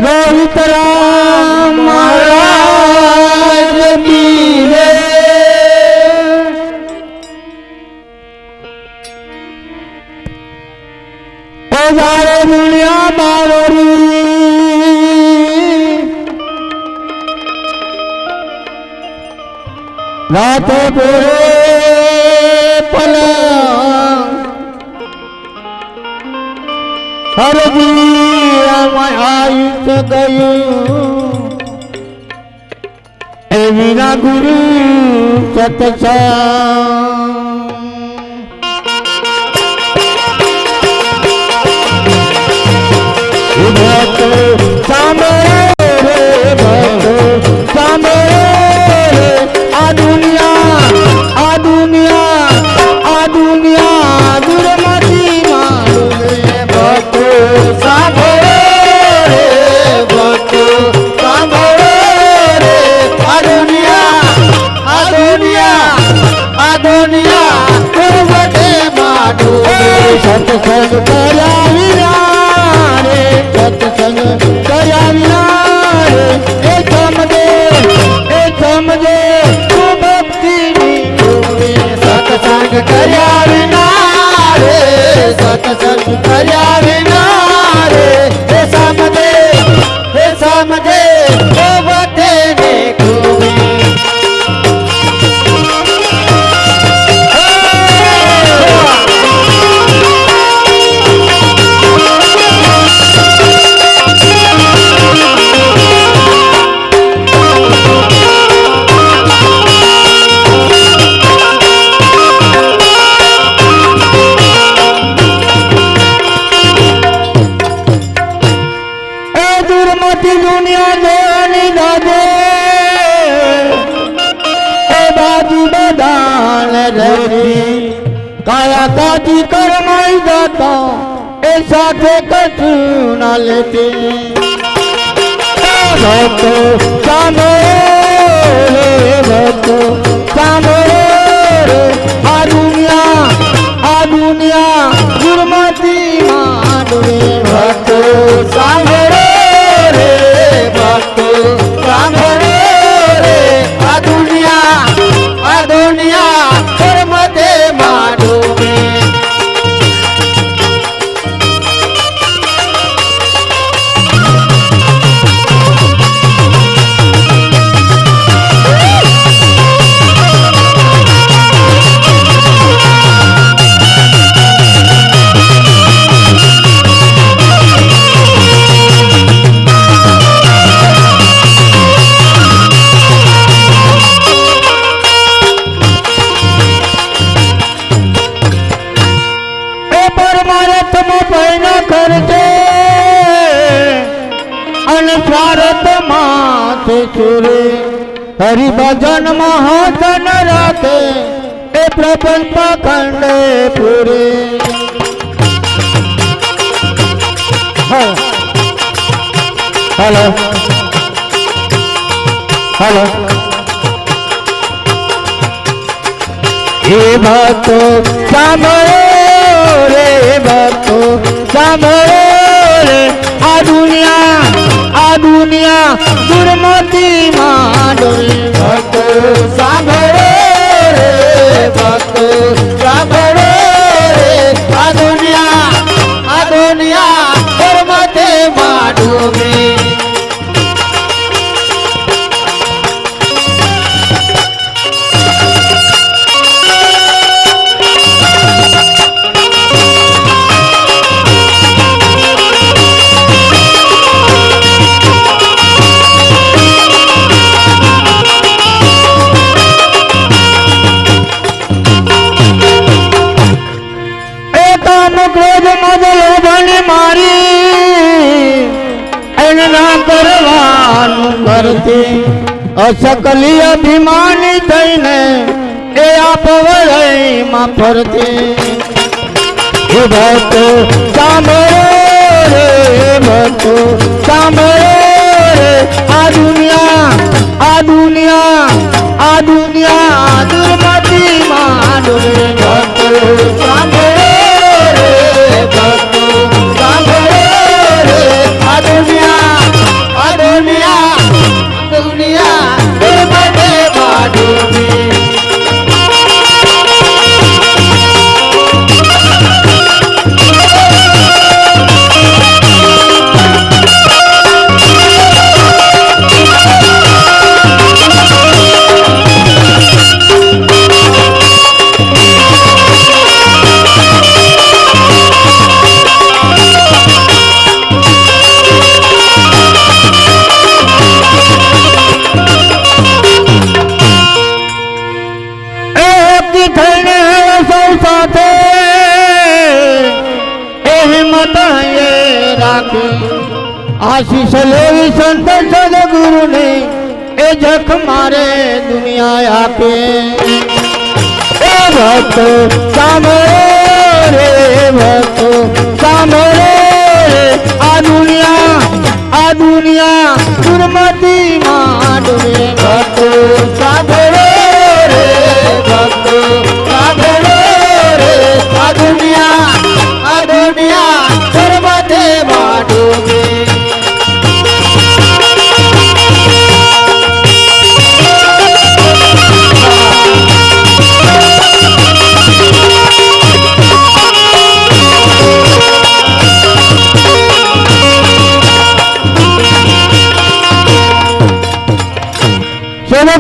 रोहित राम महाराज की जय। सारे दुनिया बावरी रात पूरे हर आयुष गयु वीरा गुरु सत्संग सामे आ दुनिया दुर्मति मारो भक्त सांभळो रे भक्त सांभळो रे आ दुनिया दुर्मति मारो सत्संग कर्या विना रे सत्संग कर्या विना रे ए समझे तू भक्ति सत्संग कर्या विना रे सत्संग कर्या विना रे हे समझे ओ बते ने कोई दुनिया देनी दादे ए बाजी बदान रही काया काजी करमाई जाता ए साथे कछु न लेती भक्तो सांभळो रे आ दुनिया दुर्मति मानो भक्तो सांभळो रे भक्तो सांभळो रे आ दुनिया दुर्मति मानो स्वार्थ माथे सुरे हरि भजन महाजन राखे ए प्रपंच पाखंडे पूरे हेलो हे भक्तो सांभळो रे भक्तो सांभळो रे आ दुनिया दुर्मति मानो भक्तो सांभळो रे भक्तो सांभळो रे आ दुनिया दुर्मति मानो क्रोध मद लोभनी मारी एना करवानु करती असकली अभिमानी थईने ए आप वळई मा फरती हे भक्तो सांभळो रे भक्तो सांभळो रे आ दुनिया दुर्मति मानो भक्तो સાંભળો રે ભક્તો સાંભળો રે આ દુનિયા બધે માડુની आशीष लेवी संत सदगुरु ने ए जख मारे दुनिया आपे ए भक्तो सामरो रे भक्तो सामरो रे आ दुनिया दुर्मति माडवे भक्तो सामरो रे भक्तो सामरो रे आ दुनिया दुर्मति माडवे Solo